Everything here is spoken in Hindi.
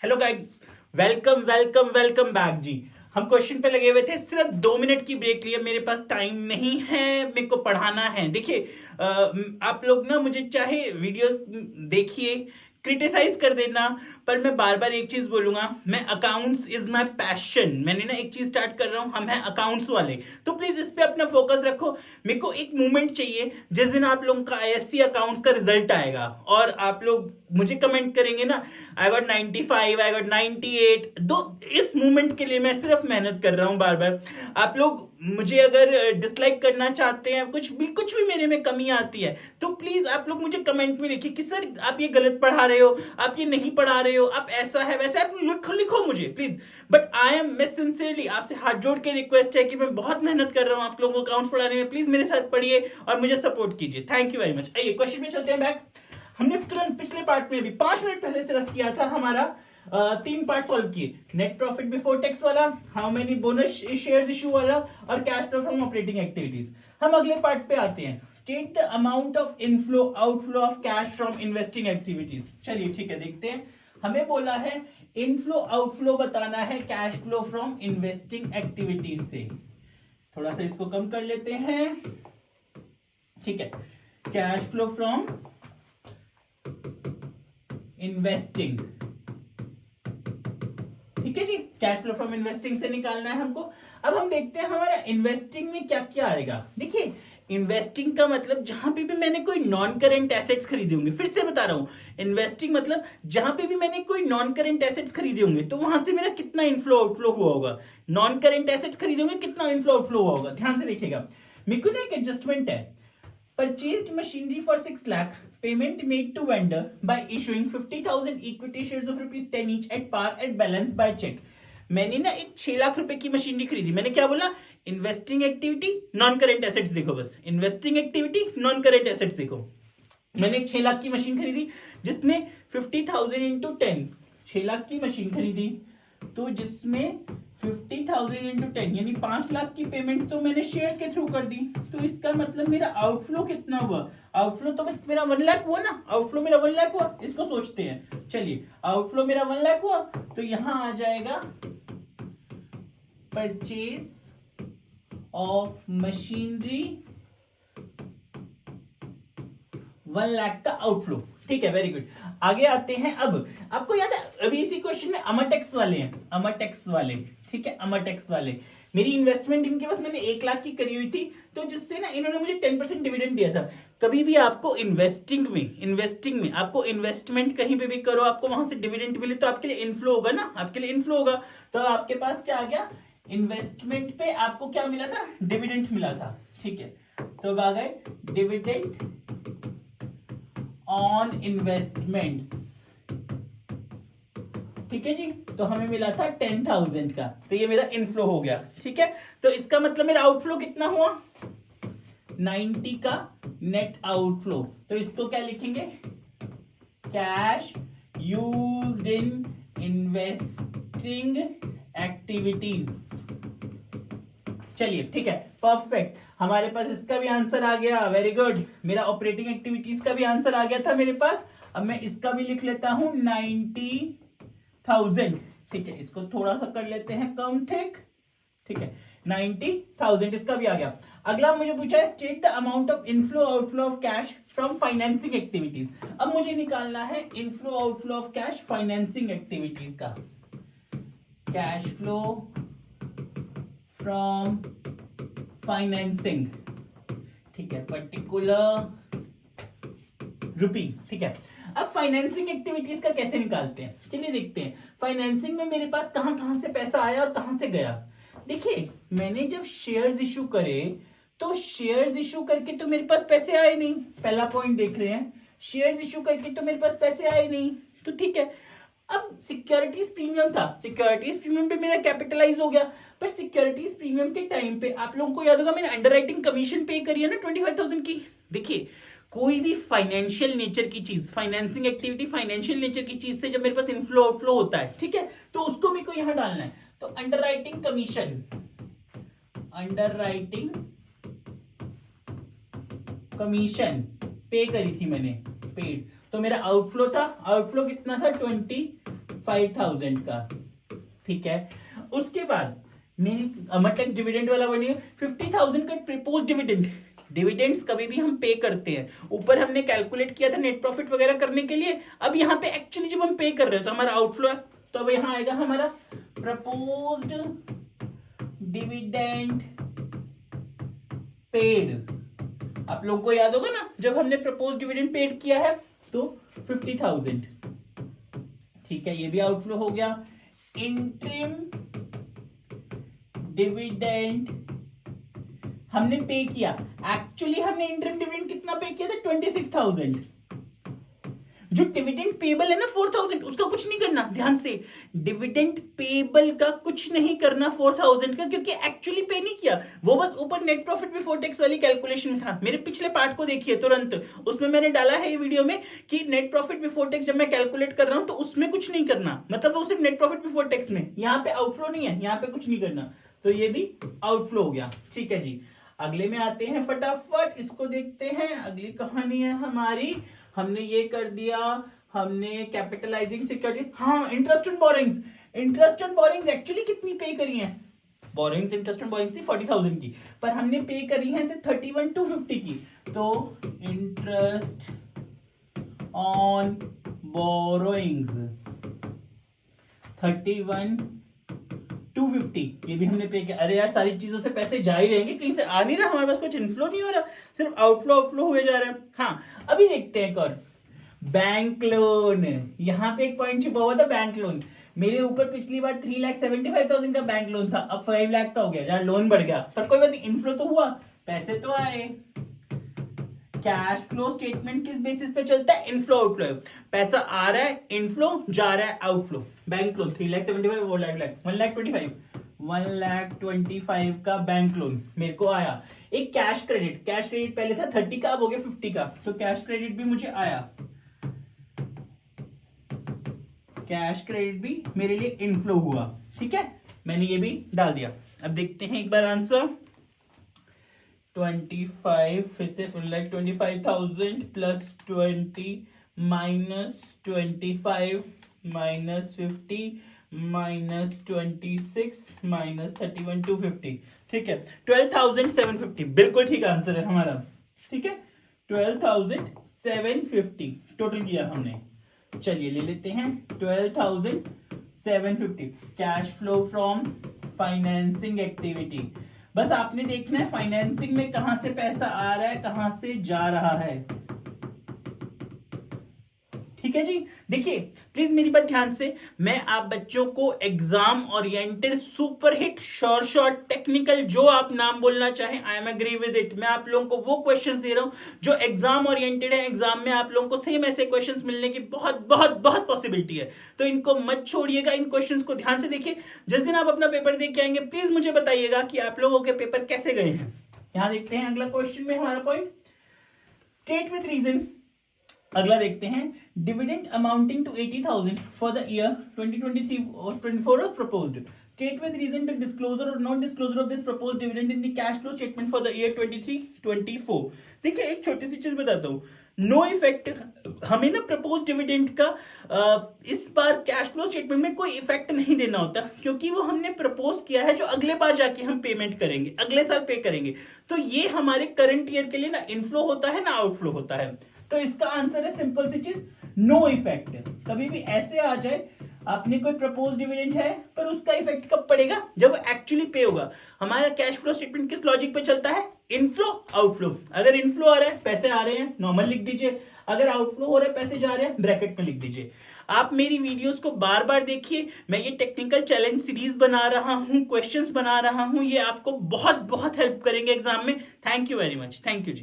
Hello guys, welcome welcome welcome back ji. हम क्वेश्चन पे लगे हुए थे, सिर्फ 2 मिनट की ब्रेक लिए। मेरे पास टाइम नहीं है, मेरे को पढ़ाना है। देखिए, आप लोग ना मुझे चाहे वीडियोस देखिए, क्रिटिसाइज कर देना, पर मैं बार बार एक चीज बोलूंगा, मैं अकाउंट्स इज माय पैशन। मैंने ना एक चीज स्टार्ट कर रहा हूं, हम हैं अकाउंट्स वाले, तो प्लीज इस पे अपना फोकस रखो। मेरे को एक मूवमेंट चाहिए जिस दिन आप लोगों का आईएससी अकाउंट्स का रिजल्ट आएगा और आप लोग मुझे कमेंट करेंगे ना, आई गॉट 95, आई गॉट 98। दो इस मूवमेंट के लिए मैं सिर्फ मेहनत कर रहा हूं बार बार। आप लोग मुझे अगर डिसलाइक करना चाहते हैं, कुछ भी मेरे में कमी आती है, तो प्लीज आप लोग मुझे कमेंट में लिखिए कि सर आप ये गलत पढ़ा रहे हो, आप ये नहीं पढ़ा रहे हो, आप ऐसा है वैसा है, लिखो मुझे प्लीज। बट मैं सिंसियरली आपसे हाथ जोड़ के रिक्वेस्ट है कि मैं बहुत मेहनत कर रहा हूं आप लोगों को अकाउंट्स पढ़ाने में। प्लीज मेरे साथ पढ़िए और मुझे सपोर्ट कीजिए। Thank you very much. आइए क्वेश्चन में चलते हैं बैक। हमने तुरंत पिछले पार्ट में भी 5 मिनट पहले सिर्फ किया था, हमारा 3 पार्ट सॉल्व किए। नेट प्रॉफिट बिफोर टैक्स वाला, how many bonus shares issue वाला, और cash flow from operating activities. हम अगले पार्ट पे आते हैं, state the amount of inflow outflow of cash from investing activities. चलिए ठीक है, देखते हैं। हमें बोला है इनफ्लो आउटफ्लो बताना है cash flow from investing activities से। थोड़ा सा इसको कम कर लेते हैं, ठीक है। कैश फ्लो फ्रॉम इन्वेस्टिंग, ठीक है जी। कैश फ्लो फ्रॉम इन्वेस्टिंग से निकालना है हमको। अब हम देखते हैं हमारा इन्वेस्टिंग में क्या क्या आएगा। देखिए, इन्वेस्टिंग का मतलब जहां पे भी मैंने कोई नॉन करेंट एसेट्स खरीदे होंगे, फिर से बता रहा हूं, इन्वेस्टिंग मतलब जहां पे भी मैंने कोई नॉन करेंट एसेट्स खरीदे होंगे, तो वहां से मेरा कितना इनफ्लो आउटफ्लो हुआ होगा। नॉन करेंट एसेट्स खरीदे होंगे, कितना इनफ्लो आउटफ्लो हुआ होगा, ध्यान से देखिएगा। मेरे को ना एक एडजस्टमेंट है, purchased machinery for 6 lakh, payment made to vendor by issuing 50,000 equity shares of rupees 10 each at par at balance by check। मैंने ना एक 6 लाख रुपए की मशीनरी खरीदी। मैंने क्या बोला, investing activity non current assets देखो, बस investing activity non current assets देखो। मैंने एक 6 लाख की मशीन खरीदी जिसमें 50,000 इंटू 10, 6 लाख की मशीन खरीदी, तो जिसमें 50,000 इंटू 10 यानी 5 लाख की पेमेंट तो मैंने शेयर्स के थ्रू कर दी। तो इसका मतलब मेरा आउटफ्लो कितना हुआ, आउटफ्लो तो बस मेरा 1 लाख हुआ ना, आउटफ्लो मेरा 1 लाख हुआ। इसको सोचते हैं, चलिए आउटफ्लो मेरा 1 लाख हुआ, तो यहां आ जाएगा परचेज ऑफ मशीनरी 1 लाख का आउटफ्लो, ठीक है, वेरी गुड। आगे आते हैं। अब आपको याद है, अभी इसी क्वेश्चन में अमर टैक्स वाले हैं, अमर टैक्स वाले, ठीक है, अमर टैक्स वाले। मेरी इन्वेस्टमेंट इनके पास मैंने 1 लाख की करी हुई थी, तो जिससे ना इन्होंने मुझे 10% डिविडेंड दिया था। कभी भी आपको इन्वेस्टिंग में आपको इन्वेस्टमेंट कहीं पे भी करो, आपको वहां से डिविडेंड मिले तो आपके लिए इनफ्लो होगा ना, आपके लिए इनफ्लो होगा। तो आपके पास क्या आ गया, इन्वेस्टमेंट पे आपको क्या मिला था, डिविडेंड मिला था, ठीक है। तो अब आ गए डिविडेंड ऑन इन्वेस्टमेंट्स, ठीक है जी। तो हमें मिला था 10,000 का, तो ये मेरा इनफ्लो हो गया, ठीक है। तो इसका मतलब मेरा आउटफ्लो कितना हुआ, 90 का नेट आउटफ्लो। तो इसको क्या लिखेंगे, cash used in investing activities. चलिए ठीक है, परफेक्ट। हमारे पास इसका भी आंसर आ गया, वेरी गुड। मेरा ऑपरेटिंग एक्टिविटीज का भी आंसर आ गया था मेरे पास। अब मैं इसका भी लिख लेता हूं 90,000, ठीक है। इसको थोड़ा सा कर लेते हैं कम, ठीक है, 90,000 इसका भी आ गया। अगला मुझे पूछा है state the amount of inflow outflow of cash from financing activities. अब मुझे निकालना है inflow outflow of cash financing activities का। कैश फ्लो फ्रॉम फाइनेंसिंग, ठीक है, पर्टिकुलर रुपी, ठीक है। अब फाइनेंसिंग एक्टिविटीज का कैसे निकालते हैं, चलिए देखते हैं। फाइनेंसिंग में मेरे पास कहां कहां से पैसा आया और कहां से गया। देखिए, मैंने जब शेयर्स इशू करे, तो शेयर्स इशू करके तो मेरे पास पैसे आए नहीं, पहला पॉइंट देख रहे हैं। शेयर्स इशू करके तो मेरे पास पैसे आए नहीं, तो ठीक है। अब सिक्योरिटीज प्रीमियम था, सिक्योरिटीज प्रीमियम पे मेरा कैपिटलाइज हो गया, पर सिक्योरिटीज प्रीमियम के टाइम पे आप लोगों को याद होगा मैंने अंडरराइटिंग कमीशन पे करी है ना 25,000 की। देखिए, कोई भी फाइनेंशियल नेचर की चीज, फाइनेंसिंग एक्टिविटी फाइनेंशियल नेचर की चीज से जब मेरे पास इनफ्लो आउटफ्लो होता है, ठीक है, तो उसको मेरे को यहां डालना है। तो अंडरराइटिंग कमीशन, अंडरराइटिंग कमीशन पे करी थी मैंने, पेड, तो मेरा आउटफ्लो था, आउटफ्लो कितना था 25 5,000 का, ठीक है। उसके बाद मेरी मतलब डिविडेंड वाला बनिए 50,000 का प्रपोज डिविडेंड। डिविडेंड्स कभी भी हम पे करते हैं, ऊपर हमने कैलकुलेट किया था नेट प्रॉफिट वगैरह करने के लिए, अब यहाँ पे एक्चुअली जब हम पे कर रहे हैं तो हमारा आउटफ्लो है, तो अब यहाँ आएगा हमारा प्रपोज्ड डिविडेंड पेड। आप लोगों को याद होगा ना, जब हमने प्रपोज डिविडेंड पेड किया है तो 50,000, ठीक है, ये भी आउटफ्लो हो गया। इंटरिम डिविडेंड हमने पे किया, एक्चुअली हमने इंटरिम डिविडेंड कितना पे किया था 26,000। जो डिविडेंड पेबल है ना 4,000, उसका कुछ नहीं करना, ध्यान से, डिविडेंड पेबल का कुछ नहीं करना 4,000 का, क्योंकि एक्चुअली पे नहीं किया, वो बस ऊपर नेट प्रॉफिट बिफोर टैक्स वाली कैलकुलेशन में था। मेरे पिछले पार्ट को देखिए तुरंत, उसमें मैंने डाला है ये वीडियो में कि नेट प्रॉफिट बिफोर टैक्स जब मैं कैलकुलेट कर रहा हूं तो उसमें कुछ नहीं करना, मतलब वो सिर्फ नेट प्रॉफिट बिफोर टैक्स में, यहाँ पे आउटफ्लो नहीं है, यहाँ पे कुछ नहीं करना, तो ये भी आउटफ्लो हो गया, ठीक है जी। अगले में आते हैं, फटाफट इसको देखते हैं। अगली कहानी है हमारी, हमने ये कर दिया, हमने कैपिटलाइजिंग सिक्योरिटी, हाँ interest on borings. Interest on borings actually कितनी पे करी है, बोरिंग्स इंटरेस्ट ऑन बोरिंग्स थी 40,000 की, पर हमने पे करी है सिर्फ 31,250 की, तो इंटरेस्ट ऑन बोरोइंग्स 31,250, ये भी हमने पे किया। अरे यार सारी चीजों से पैसे जा ही रहेंगे, कहीं से आ नहीं रहा, हमारे पास कुछ इनफ्लो नहीं हो रहा, सिर्फ आउटफ्लो हुए जा रहा है। हाँ अभी देखते हैं एक और, बैंक लोन। यहाँ पे एक पॉइंट छुपा हुआ था, बैंक लोन। मेरे ऊपर पिछली बार 3,75,000 का बैंक लोन था, अब 5 लाख का हो गया, यार लोन बढ़ गया, पर कोई बात नहीं, इनफ्लो तो हुआ, पैसे तो आए। कैश फ्लो स्टेटमेंट किस बेसिस पे चलता है, इनफ्लो आउटफ्लो, पैसा आ रहा है इनफ्लो, जा रहा है आउटफ्लो। बैंक लोन 3,75,000, 1,25,000 का बैंक लोन मेरे को आया। एक कैश क्रेडिट पहले था 30 का, अब हो गया 50 का, तो कैश क्रेडिट भी मुझे आया, कैश क्रेडिट भी मेरे लिए इनफ्लो हुआ, ठीक है, मैंने ये भी डाल दिया। अब देखते हैं एक बार आंसर, 25 फिर से 25,000 plus 20 minus 25 minus 50 minus 26 minus 31,250, ठीक है, 12,750, बिल्कुल ठीक आंसर है हमारा, ठीक है, 12,750 टोटल किया हमने। चलिए ले लेते हैं 12,750, cash flow from financing activity. बस आपने देखना है फाइनेंसिंग में कहां से पैसा आ रहा है, कहां से जा रहा है, ठीक है जी। देखिए प्लीज मेरी बात ध्यान से, मैं आप बच्चों को exam oriented super hit short technical जो आप नाम बोलना चाहें, I am agree with it, मैं आप लोगों को वो क्वेश्चंस दे रहा हूं जो एग्जाम ओरिएंटेड है, एग्जाम में आप लोगों को सेम ऐसे क्वेश्चंस मिलने की बहुत बहुत बहुत पॉसिबिलिटी है, तो इनको मत छोड़िएगा, इन क्वेश्चंस को ध्यान से देखिए। जिस दिन आप अपना पेपर देख के आएंगे प्लीज मुझे बताइएगा कि आप लोगों के पेपर कैसे गए हैं। यहां देखते हैं अगला क्वेश्चन में हमारा पॉइंट, स्टेट विद रीजन। अगला देखते हैं, dividend amounting to 80,000 for the year 2023 or 24 was proposed. State with reason the disclosure or not disclosure of this proposed dividend in the cash flow statement for the year 23-24. देखिए एक छोटी सी चीज बताता हूँ, नो इफेक्ट, हमें ना प्रपोज डिविडेंड का इस बार कैश फ्लो स्टेटमेंट में कोई इफेक्ट नहीं देना होता, क्योंकि वो हमने प्रपोज किया है जो अगले बार जाके हम पेमेंट करेंगे, अगले साल पे करेंगे, तो ये हमारे करंट ईयर के लिए ना इनफ्लो होता है ना आउटफ्लो होता है, तो इसका आंसर है सिंपल सी चीज, नो इफेक्ट। कभी भी ऐसे आ जाए आपने कोई प्रपोज डिविडेंड है पर उसका इफेक्ट कब पड़ेगा, जब एक्चुअली पे होगा। हमारा कैश फ्लो स्टेटमेंट किस लॉजिक पे चलता है, इनफ्लो आउटफ्लो। अगर इनफ्लो आ रहा है पैसे आ रहे हैं नॉर्मल लिख दीजिए, अगर आउटफ्लो हो रहा है पैसे जा रहे हैं ब्रैकेट में लिख दीजिए। आप मेरी वीडियोस को बार बार देखिए, मैं ये टेक्निकल चैलेंज सीरीज बना रहा हूं, क्वेश्चंस बना रहा हूं, ये आपको बहुत बहुत हेल्प करेंगे एग्जाम में। Thank you very much, thank you ji.